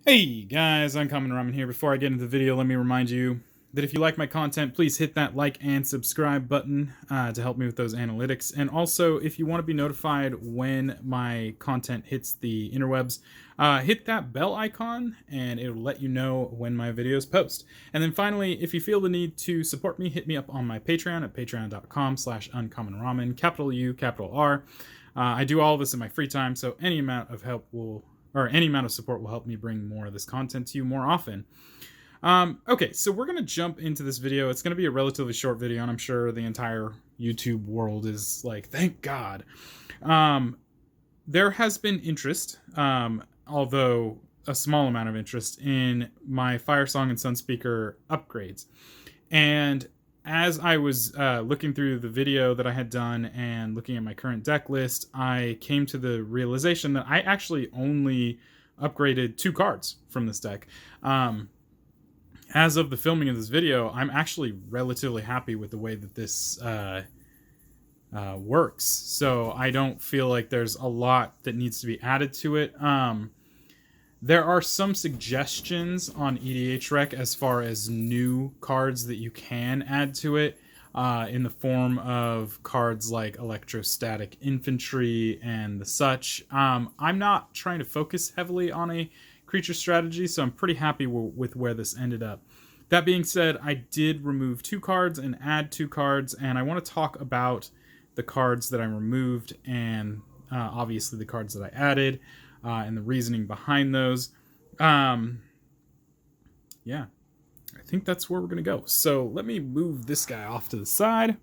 Hey guys, Uncommon Ramen here. Before I get into the video, let me remind you that if you like my content, please hit that like and subscribe button to help me with those analytics. And also, if you want to be notified when my content hits the interwebs, hit that bell icon and it'll let you know when my videos post. And then finally, if you feel the need to support me, hit me up on my Patreon at patreon.com/uncommonramen, capital U, capital R. I do all of this in my free time, so any amount of help will or any amount of support will help me bring more of this content to you more often. Okay, so we're going to jump into this video. It's going to be a relatively short video, and I'm sure the entire YouTube world is like, thank God. There has been interest, although a small amount of interest, in my Firesong and Sunspeaker upgrades. And as I was looking through the video that I had done and looking at my current deck list, I came to the realization that I actually only upgraded 2 cards from this deck. As of the filming of this video, I'm actually relatively happy with the way that this works. So I don't feel like there's a lot that needs to be added to it. There are some suggestions on EDHREC as far as new cards that you can add to it in the form of cards like Electrostatic Infantry and the such. I'm not trying to focus heavily on a creature strategy, so I'm pretty happy with where this ended up. That being said, I did remove 2 cards and add 2 cards, and I want to talk about the cards that I removed and obviously the cards that I added. And the reasoning behind those. Yeah, I think that's where we're going to go. So let me move this guy off to the side.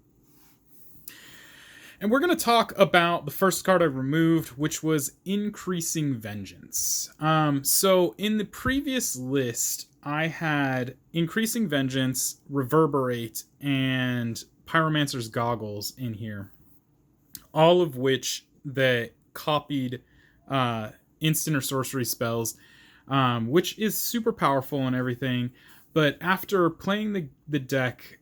And we're going to talk about the first card I removed, which was Increasing Vengeance. So in the previous list, I had Increasing Vengeance, Reverberate, and Pyromancer's Goggles in here. All of which that copied instant or sorcery spells, which is super powerful and everything. But after playing the deck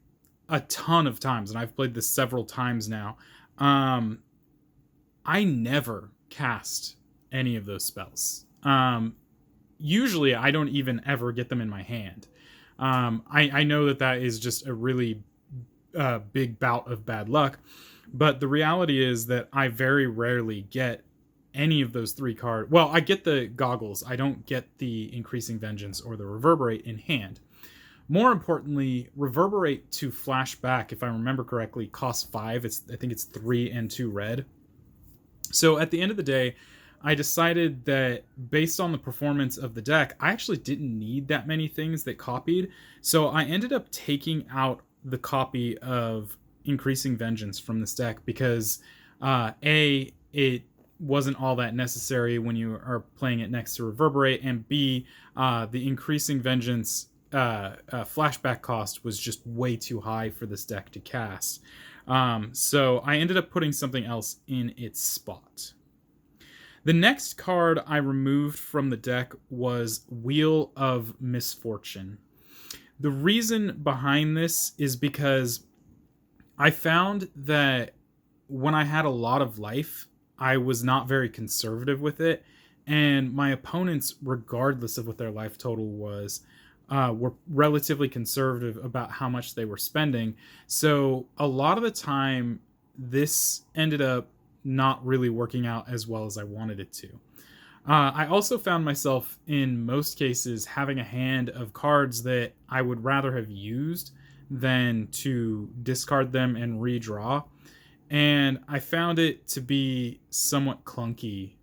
a ton of times, and I've played this several times now, I never cast any of those spells. Usually I don't even ever get them in my hand. I know that is just a really big bout of bad luck, but the reality is that I very rarely get any of those 3 cards. Well, I get the Goggles. I don't get the Increasing Vengeance or the Reverberate in hand. More importantly, Reverberate to flashback, if I remember correctly, costs 5. I think it's 3 and 2 red. So at the end of the day, I decided that based on the performance of the deck, I actually didn't need that many things that copied. So I ended up taking out the copy of Increasing Vengeance from this deck because it wasn't all that necessary when you are playing it next to Reverberate, and B, the Increasing Vengeance flashback cost was just way too high for this deck to cast. So I ended up putting something else in its spot. The next card I removed from the deck was Wheel of Misfortune. The reason behind this is because I found that when I had a lot of life, I was not very conservative with it, and my opponents, regardless of what their life total was, were relatively conservative about how much they were spending. So a lot of the time, this ended up not really working out as well as I wanted it to. I also found myself, in most cases, having a hand of cards that I would rather have used than to discard them and redraw. And I found it to be somewhat clunky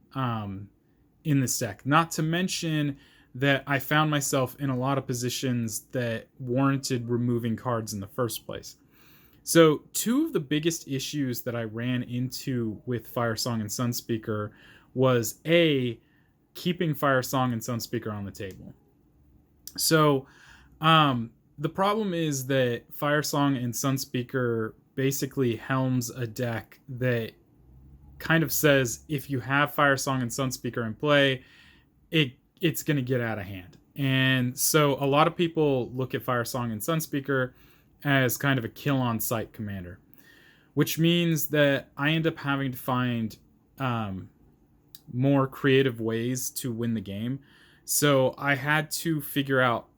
in this deck. Not to mention that I found myself in a lot of positions that warranted removing cards in the first place. So 2 of the biggest issues that I ran into with Firesong and Sunspeaker was A, keeping Firesong and Sunspeaker on the table. So the problem is that Firesong and Sunspeaker basically helms a deck that kind of says if you have Firesong and Sunspeaker in play, it's going to get out of hand. And so a lot of people look at Firesong and Sunspeaker as kind of a kill on sight commander, which means that I end up having to find more creative ways to win the game. So I had to figure out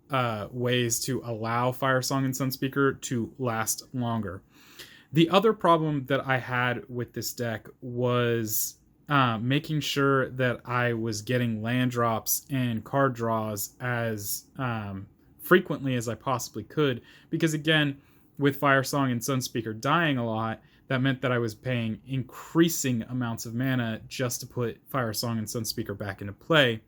ways to allow Firesong and Sunspeaker to last longer. The other problem that I had with this deck was making sure that I was getting land drops and card draws as frequently as I possibly could. Because again, with Firesong and Sunspeaker dying a lot, that meant that I was paying increasing amounts of mana just to put Firesong and Sunspeaker back into play.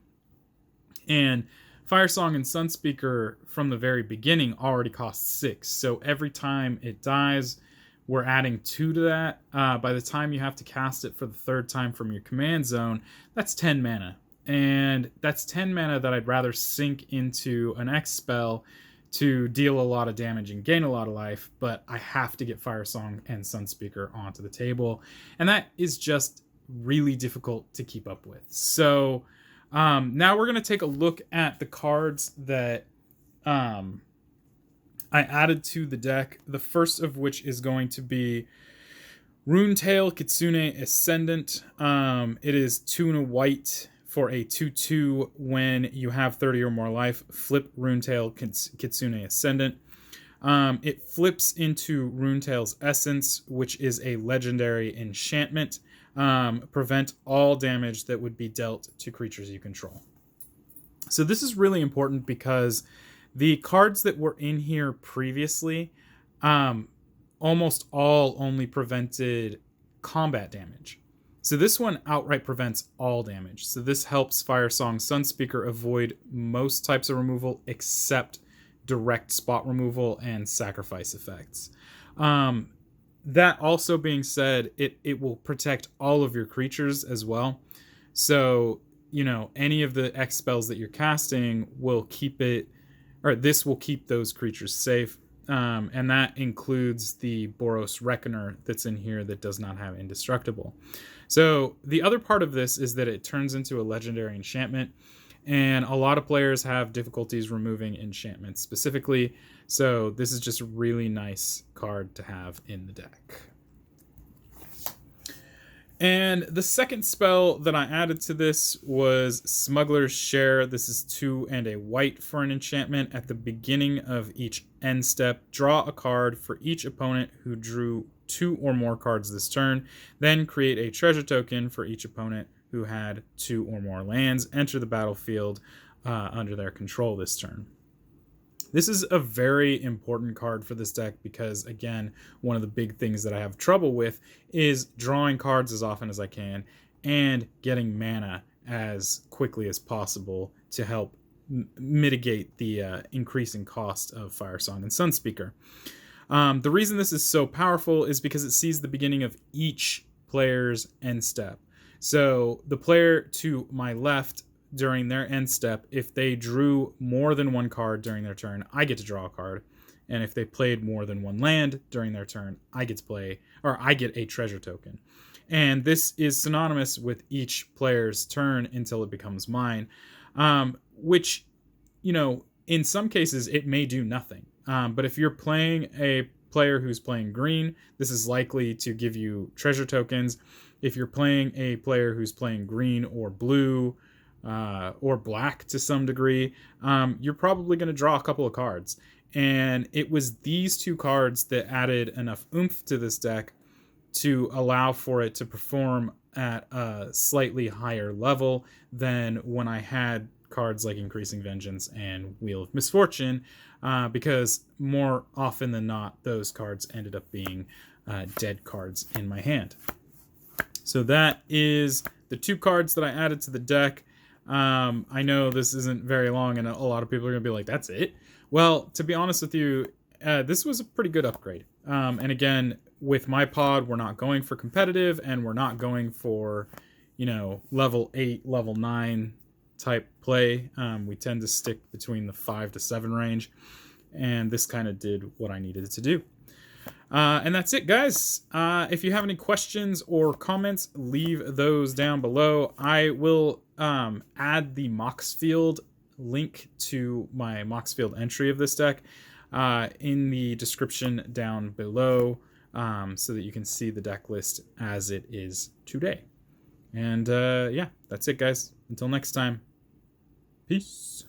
And Firesong and Sunspeaker from the very beginning already cost 6. So every time it dies, we're adding 2 to that. By the time you have to cast it for the 3rd time from your command zone, that's 10 mana. And that's 10 mana that I'd rather sink into an X spell to deal a lot of damage and gain a lot of life, but I have to get Firesong and Sunspeaker onto the table. And that is just really difficult to keep up with. So now we're going to take a look at the cards that I added to the deck. The first of which is going to be Runetail, Kitsune, Ascendant. It is 2 and a white for a 2/2. When you have 30 or more life, flip Runetail, Kitsune, Ascendant. It flips into Runetail's Essence, which is a legendary enchantment. Prevent all damage that would be dealt to creatures you control. So this is really important because the cards that were in here previously, almost all only prevented combat damage. So this one outright prevents all damage. So this helps Firesong Sunspeaker avoid most types of removal except direct spot removal and sacrifice effects. That also being said, it will protect all of your creatures as well. So, any of the X spells that you're casting will keep it, or this will keep those creatures safe. And that includes the Boros Reckoner that's in here that does not have Indestructible. So the other part of this is that it turns into a legendary enchantment, and a lot of players have difficulties removing enchantments specifically. So this is just a really nice card to have in the deck. And the second spell that I added to this was Smuggler Share. This is 2 and a white for an enchantment. At the beginning of each end step, draw a card for each opponent who drew 2 or more cards this turn. Then create a treasure token for each opponent who had 2 or more lands enter the battlefield under their control this turn. This is a very important card for this deck because, again, one of the big things that I have trouble with is drawing cards as often as I can and getting mana as quickly as possible to help mitigate the increasing cost of Firesong and Sunspeaker. The reason this is so powerful is because it sees the beginning of each player's end step. So the player to my left during their end step, if they drew more than 1 card during their turn, I get to draw a card. And if they played more than 1 land during their turn, I get to play, or I get a treasure token. And this is synonymous with each player's turn until it becomes mine, which, in some cases it may do nothing. But if you're playing a player who's playing green, this is likely to give you treasure tokens. If you're playing a player who's playing green or blue, or black to some degree, you're probably going to draw a couple of cards. And it was these 2 cards that added enough oomph to this deck to allow for it to perform at a slightly higher level than when I had cards like Increasing Vengeance and Wheel of Misfortune, because more often than not, those cards ended up being dead cards in my hand. So that is the 2 cards that I added to the deck. I know this isn't very long, and a lot of people are going to be like, that's it? Well, to be honest with you, this was a pretty good upgrade. And again, with my pod, we're not going for competitive, and we're not going for, level 8, level 9 type play. We tend to stick between the 5 to 7 range, and this kind of did what I needed it to do. And that's it, guys. If you have any questions or comments, leave those down below. I will add the Moxfield link to my Moxfield entry of this deck in the description down below, so that you can see the deck list as it is today. And yeah, that's it, guys. Until next time. Peace.